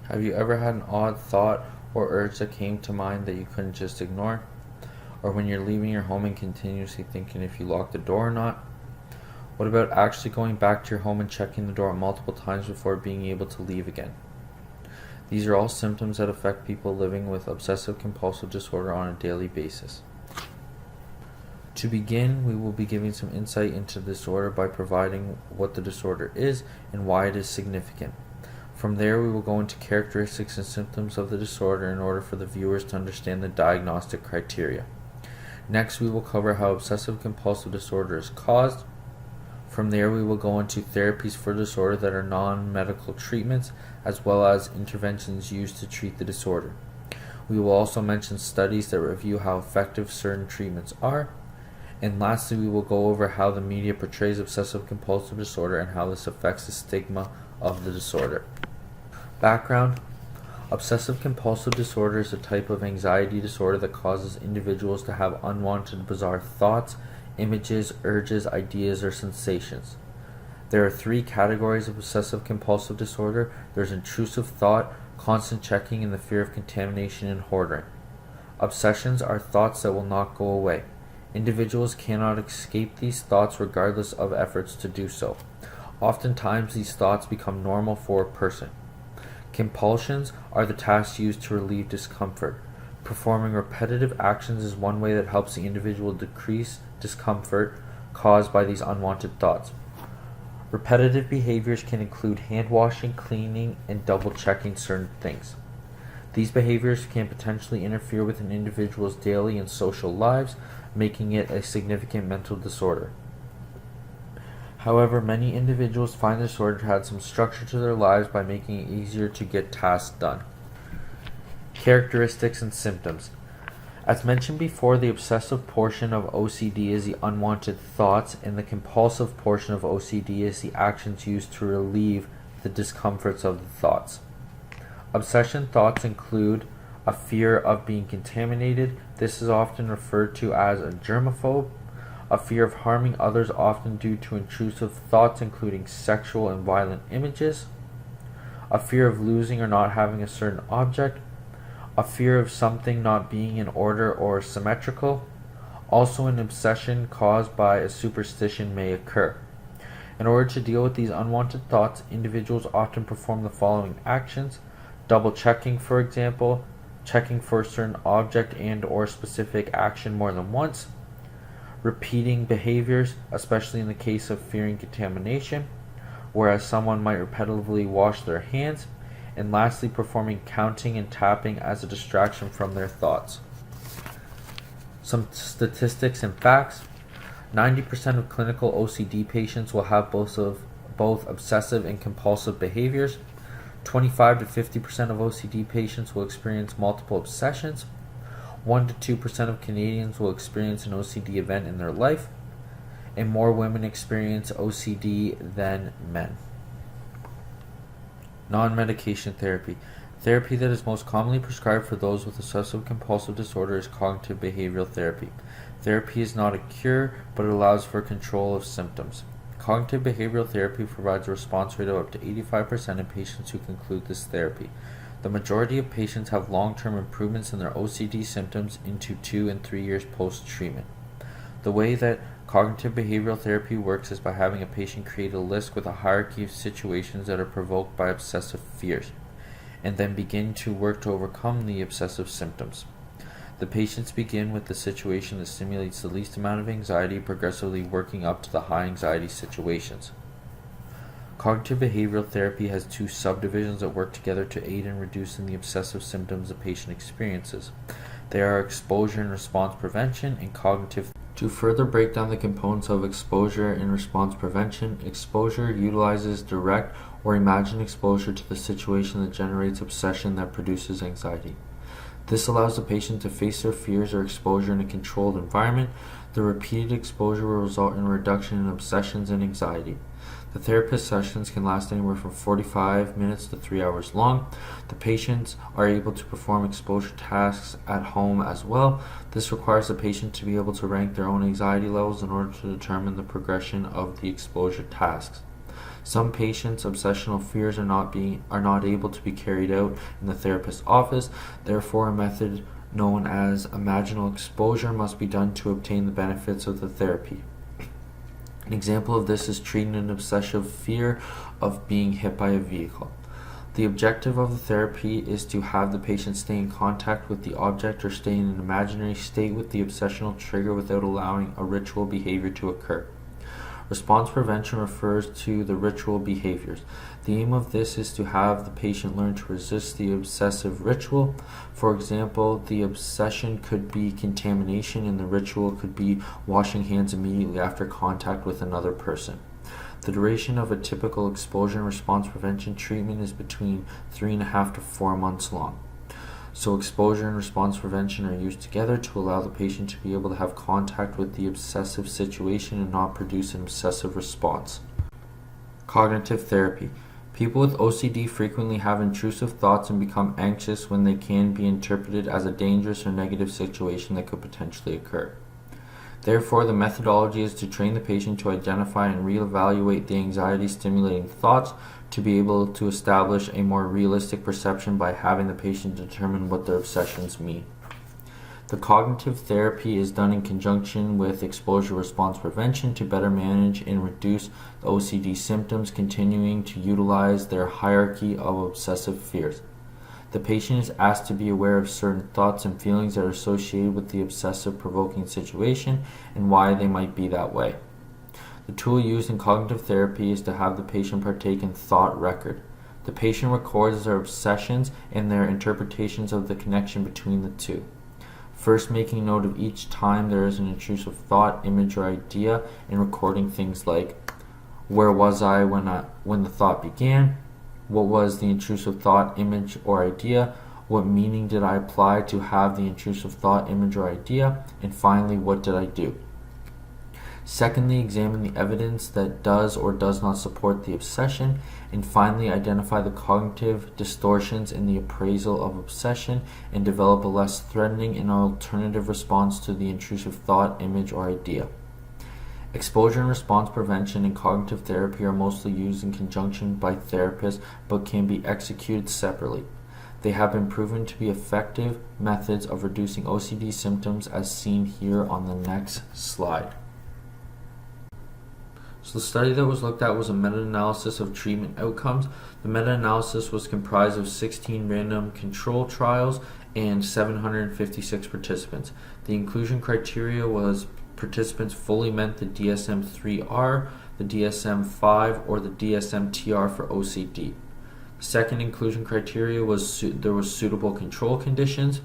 Have you ever had an odd thought or urge that came to mind that you couldn't just ignore? Or when you're leaving your home and continuously thinking if you locked the door or not? What about actually going back to your home and checking the door multiple times before being able to leave again? These are all symptoms that affect people living with obsessive compulsive disorder on a daily basis. To begin, we will be giving some insight into the disorder by providing what the disorder is and why it is significant. From there, we will go into characteristics and symptoms of the disorder in order for the viewers to understand the diagnostic criteria. Next, we will cover how obsessive compulsive disorder is caused. From there, we will go into therapies for disorder that are non-medical treatments, as well as interventions used to treat the disorder. We will also mention studies that review how effective certain treatments are. And lastly, we will go over how the media portrays obsessive compulsive disorder and how this affects the stigma of the disorder. Background: obsessive compulsive disorder is a type of anxiety disorder that causes individuals to have unwanted, bizarre thoughts, images, urges, ideas, or sensations. There are three categories of obsessive compulsive disorder. There's intrusive thought, constant checking, and the fear of contamination and hoarding. Obsessions are thoughts that will not go away. Individuals cannot escape these thoughts regardless of efforts to do so. Oftentimes, these thoughts become normal for a person. Compulsions are the tasks used to relieve discomfort. Performing repetitive actions is one way that helps the individual decrease discomfort caused by these unwanted thoughts. Repetitive behaviors can include hand washing, cleaning, and double checking certain things. These behaviors can potentially interfere with an individual's daily and social lives, making it a significant mental disorder. However, many individuals find the disorder to add some structure to their lives by making it easier to get tasks done. Characteristics and symptoms. As mentioned before, the obsessive portion of OCD is the unwanted thoughts, and the compulsive portion of OCD is the actions used to relieve the discomforts of the thoughts. Obsession thoughts include a fear of being contaminated. This is often referred to as a germaphobe. A fear of harming others, often due to intrusive thoughts including sexual and violent images. A fear of losing or not having a certain object. A fear of something not being in order or symmetrical. Also, an obsession caused by a superstition may occur. In order to deal with these unwanted thoughts, individuals often perform the following actions: double checking, for example, checking for a certain object and or specific action more than once, repeating behaviors, especially in the case of fearing contamination, whereas someone might repetitively wash their hands, and lastly, performing counting and tapping as a distraction from their thoughts. Some statistics and facts. 90% of clinical OCD patients will have both obsessive and compulsive behaviors. 25 to 50% of OCD patients will experience multiple obsessions. 1 to 2% of Canadians will experience an OCD event in their life, and more women experience OCD than men. Non-medication therapy. Therapy that is most commonly prescribed for those with obsessive compulsive disorder is cognitive behavioral therapy. Therapy is not a cure, but it allows for control of symptoms. Cognitive behavioral therapy provides a response rate of up to 85% in patients who conclude this therapy. The majority of patients have long-term improvements in their OCD symptoms into 2 and 3 years post-treatment. The way that cognitive behavioral therapy works is by having a patient create a list with a hierarchy of situations that are provoked by obsessive fears, and then begin to work to overcome the obsessive symptoms. The patients begin with the situation that stimulates the least amount of anxiety, progressively working up to the high anxiety situations. Cognitive behavioral therapy has 2 subdivisions that work together to aid in reducing the obsessive symptoms the patient experiences. They are exposure and response prevention and cognitive. To further break down the components of exposure and response prevention, exposure utilizes direct or imagined exposure to the situation that generates obsession that produces anxiety. This allows the patient to face their fears or exposure in a controlled environment. The repeated exposure will result in a reduction in obsessions and anxiety. The therapist sessions can last anywhere from 45 minutes to 3 hours long. The patients are able to perform exposure tasks at home as well. This requires the patient to be able to rank their own anxiety levels in order to determine the progression of the exposure tasks. Some patients' obsessional fears are not able to be carried out in the therapist's office. Therefore, a method known as imaginal exposure must be done to obtain the benefits of the therapy. An example of this is treating an obsessive fear of being hit by a vehicle. The objective of the therapy is to have the patient stay in contact with the object or stay in an imaginary state with the obsessional trigger without allowing a ritual behavior to occur. Response prevention refers to the ritual behaviors. The aim of this is to have the patient learn to resist the obsessive ritual. For example, the obsession could be contamination and the ritual could be washing hands immediately after contact with another person. The duration of a typical exposure and response prevention treatment is between 3.5 to 4 months long. So exposure and response prevention are used together to allow the patient to be able to have contact with the obsessive situation and not produce an obsessive response. Cognitive therapy. People with OCD frequently have intrusive thoughts and become anxious when they can be interpreted as a dangerous or negative situation that could potentially occur. Therefore, the methodology is to train the patient to identify and reevaluate the anxiety-stimulating thoughts to be able to establish a more realistic perception by having the patient determine what their obsessions mean. The cognitive therapy is done in conjunction with exposure response prevention to better manage and reduce the OCD symptoms, continuing to utilize their hierarchy of obsessive fears. The patient is asked to be aware of certain thoughts and feelings that are associated with the obsessive provoking situation and why they might be that way. The tool used in cognitive therapy is to have the patient partake in thought record. The patient records their obsessions and their interpretations of the connection between the two. First, making note of each time there is an intrusive thought, image, or idea, and recording things like, where was I when the thought began? What was the intrusive thought, image, or idea? What meaning did I apply to have the intrusive thought, image, or idea? And finally, what did I do? Secondly, examine the evidence that does or does not support the obsession. And finally, identify the cognitive distortions in the appraisal of obsession and develop a less threatening and alternative response to the intrusive thought, image, or idea. Exposure and response prevention and cognitive therapy are mostly used in conjunction by therapists but can be executed separately. They have been proven to be effective methods of reducing OCD symptoms as seen here on the next slide. So the study that was looked at was a meta-analysis of treatment outcomes. The meta-analysis was comprised of 16 random control trials and 756 participants. The inclusion criteria was participants fully met the DSM-3R, the DSM-5, or the DSM-TR for OCD. The second inclusion criteria was there was suitable control conditions,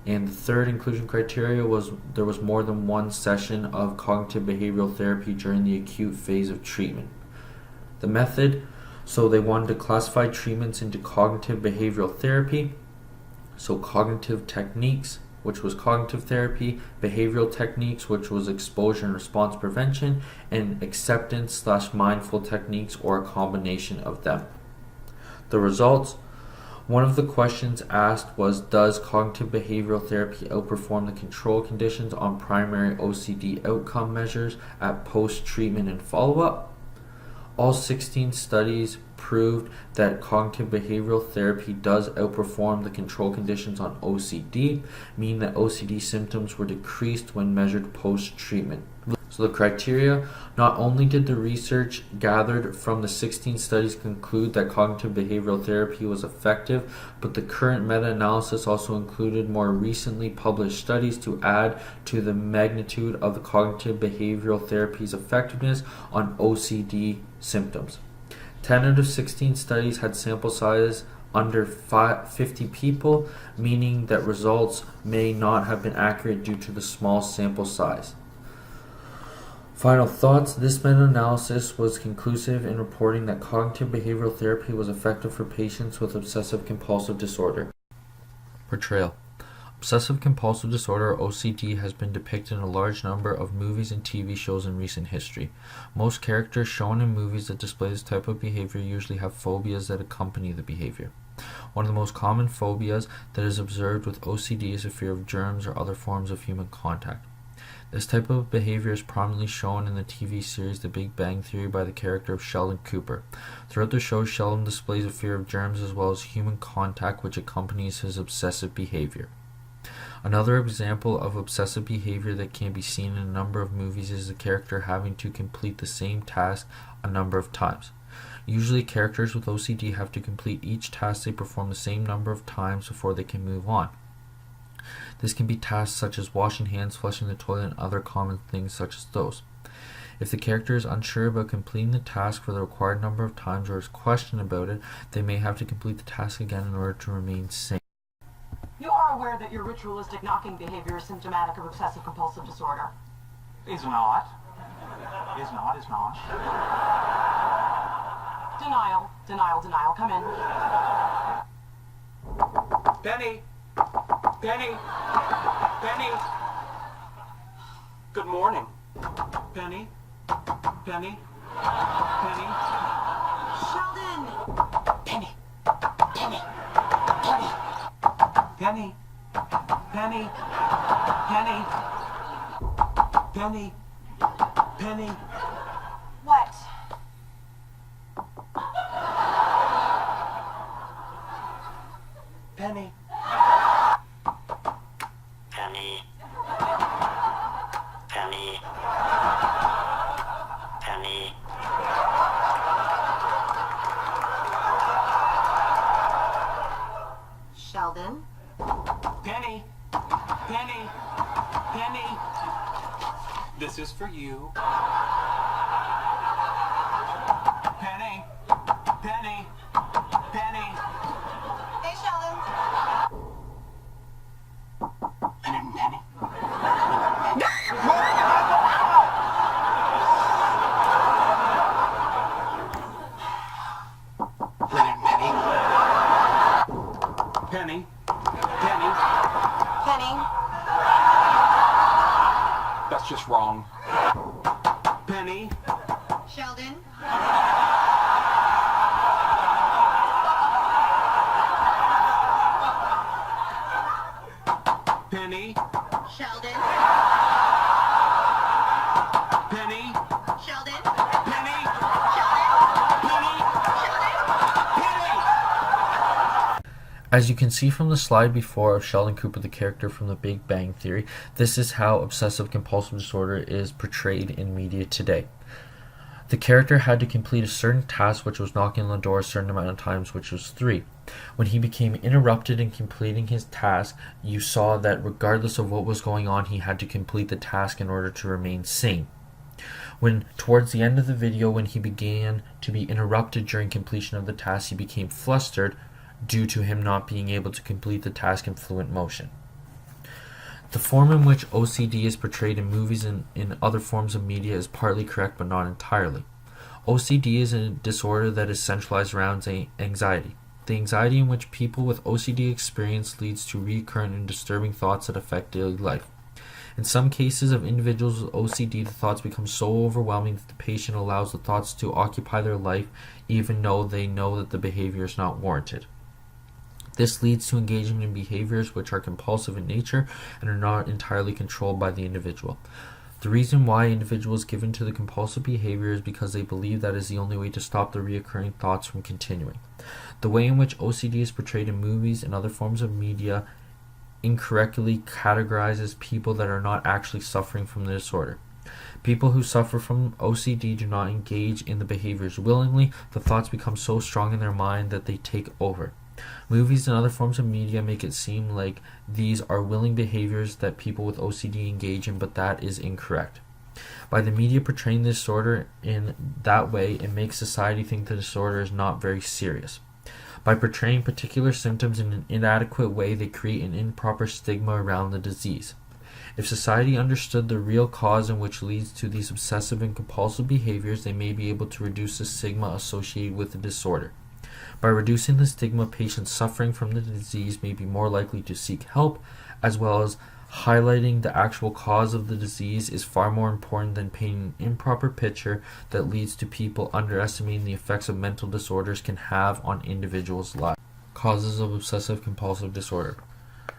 and the third inclusion criteria was there was more than one session of cognitive behavioral therapy during the acute phase of treatment. The method, so they wanted to classify treatments into cognitive behavioral therapy, so cognitive techniques, which was cognitive therapy, behavioral techniques, which was exposure and response prevention, and acceptance/mindful techniques, or a combination of them. The results. One of the questions asked was, does cognitive behavioral therapy outperform the control conditions on primary OCD outcome measures at post-treatment and follow-up? All 16 studies proved that cognitive behavioral therapy does outperform the control conditions on OCD, meaning that OCD symptoms were decreased when measured post-treatment. So the criteria, not only did the research gathered from the 16 studies conclude that cognitive behavioral therapy was effective, but the current meta-analysis also included more recently published studies to add to the magnitude of the cognitive behavioral therapy's effectiveness on OCD symptoms. 10 out of 16 studies had sample size under 50 people, meaning that results may not have been accurate due to the small sample size. Final thoughts. This meta-analysis was conclusive in reporting that cognitive behavioral therapy was effective for patients with obsessive compulsive disorder. Portrayal. Obsessive compulsive disorder, or OCD, has been depicted in a large number of movies and TV shows in recent history. Most characters shown in movies that display this type of behavior usually have phobias that accompany the behavior. One of the most common phobias that is observed with OCD is a fear of germs or other forms of human contact. This type of behavior is prominently shown in the TV series The Big Bang Theory by the character of Sheldon Cooper. Throughout the show, Sheldon displays a fear of germs as well as human contact, which accompanies his obsessive behavior. Another example of obsessive behavior that can be seen in a number of movies is the character having to complete the same task a number of times. Usually, characters with OCD have to complete each task they perform the same number of times before they can move on. This can be tasks such as washing hands, flushing the toilet, and other common things such as those. If the character is unsure about completing the task for the required number of times or is questioned about it, they may have to complete the task again in order to remain sane. You are aware that your ritualistic knocking behavior is symptomatic of obsessive compulsive disorder? Is not. Is not. Denial. Come in. Penny! Good morning. Penny? Sheldon! Penny! What? Penny. Sheldon? Penny. This is for you. Penny. Hey, Sheldon. Penny. Penny. That's just wrong. Penny. Sheldon? Penny. Sheldon? Penny. Sheldon? Penny. As you can see from the slide before of Sheldon Cooper, the character from The Big Bang Theory, this is how obsessive compulsive disorder is portrayed in media today. The character had to complete a certain task, which was knocking on the door a certain amount of times, which was 3. When he became interrupted in completing his task, you saw that regardless of what was going on, he had to complete the task in order to remain sane. When towards the end of the video, when he began to be interrupted during completion of the task, he became flustered due to him not being able to complete the task in fluent motion. The form in which OCD is portrayed in movies and in other forms of media is partly correct, but not entirely. OCD is a disorder that is centralized around anxiety. The anxiety in which people with OCD experience leads to recurrent and disturbing thoughts that affect daily life. In some cases of individuals with OCD, the thoughts become so overwhelming that the patient allows the thoughts to occupy their life even though they know that the behavior is not warranted. This leads to engagement in behaviors which are compulsive in nature and are not entirely controlled by the individual. The reason why individuals give in to the compulsive behavior is because they believe that is the only way to stop the reoccurring thoughts from continuing. The way in which OCD is portrayed in movies and other forms of media incorrectly categorizes people that are not actually suffering from the disorder. People who suffer from OCD do not engage in the behaviors willingly. The thoughts become so strong in their mind that they take over. Movies and other forms of media make it seem like these are willing behaviors that people with OCD engage in, but that is incorrect. By the media portraying the disorder in that way, it makes society think the disorder is not very serious. By portraying particular symptoms in an inadequate way, they create an improper stigma around the disease. If society understood the real cause in which leads to these obsessive and compulsive behaviors, they may be able to reduce the stigma associated with the disorder. By reducing the stigma, patients suffering from the disease may be more likely to seek help, as well as highlighting the actual cause of the disease is far more important than painting an improper picture that leads to people underestimating the effects of mental disorders can have on individuals' lives. Causes of obsessive compulsive disorder.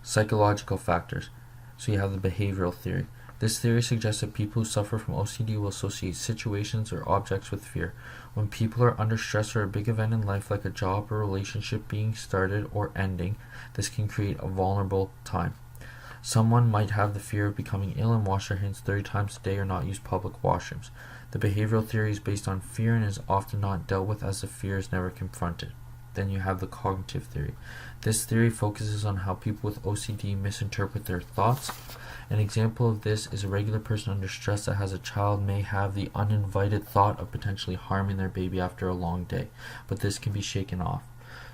Psychological factors. So you have the behavioral theory. This theory suggests that people who suffer from OCD will associate situations or objects with fear. When people are under stress or a big event in life, like a job or relationship being started or ending, this can create a vulnerable time. Someone might have the fear of becoming ill and wash their hands 30 times a day or not use public washrooms. The behavioral theory is based on fear and is often not dealt with as the fear is never confronted. Then you have the cognitive theory. This theory focuses on how people with OCD misinterpret their thoughts. An example of this is a regular person under stress that has a child may have the uninvited thought of potentially harming their baby after a long day, but this can be shaken off.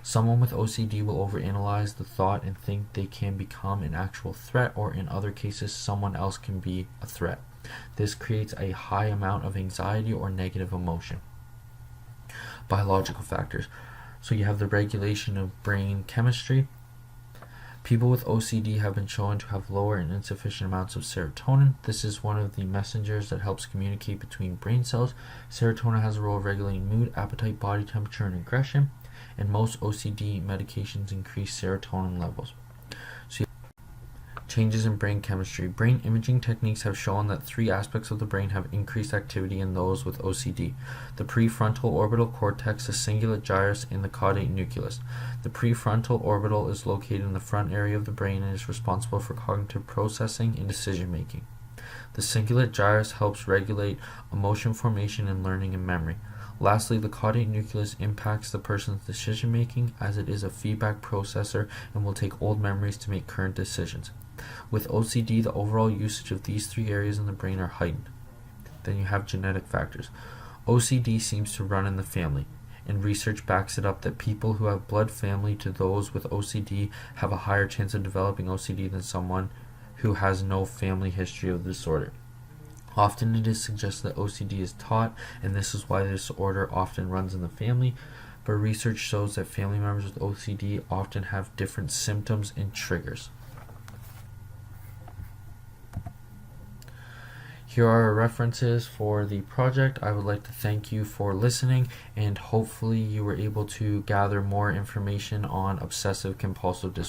Someone with OCD will overanalyze the thought and think they can become an actual threat, or in other cases, someone else can be a threat. This creates a high amount of anxiety or negative emotion. Biological factors. So you have the regulation of brain chemistry. People with OCD have been shown to have lower and insufficient amounts of serotonin. This is one of the messengers that helps communicate between brain cells. Serotonin has a role of regulating mood, appetite, body temperature, and aggression. And most OCD medications increase serotonin levels. So changes in brain chemistry. Brain imaging techniques have shown that 3 aspects of the brain have increased activity in those with OCD. The prefrontal orbital cortex, the cingulate gyrus, and the caudate nucleus. The prefrontal orbital is located in the front area of the brain and is responsible for cognitive processing and decision making. The cingulate gyrus helps regulate emotion formation and learning and memory. Lastly, the caudate nucleus impacts the person's decision making, as it is a feedback processor and will take old memories to make current decisions. With OCD, the overall usage of these 3 areas in the brain are heightened. Then you have genetic factors. OCD seems to run in the family, and research backs it up that people who have blood family to those with OCD have a higher chance of developing OCD than someone who has no family history of the disorder. Often it is suggested that OCD is taught, and this is why the disorder often runs in the family, but research shows that family members with OCD often have different symptoms and triggers. Here are references for the project. I would like to thank you for listening, and hopefully you were able to gather more information on obsessive compulsive disorder.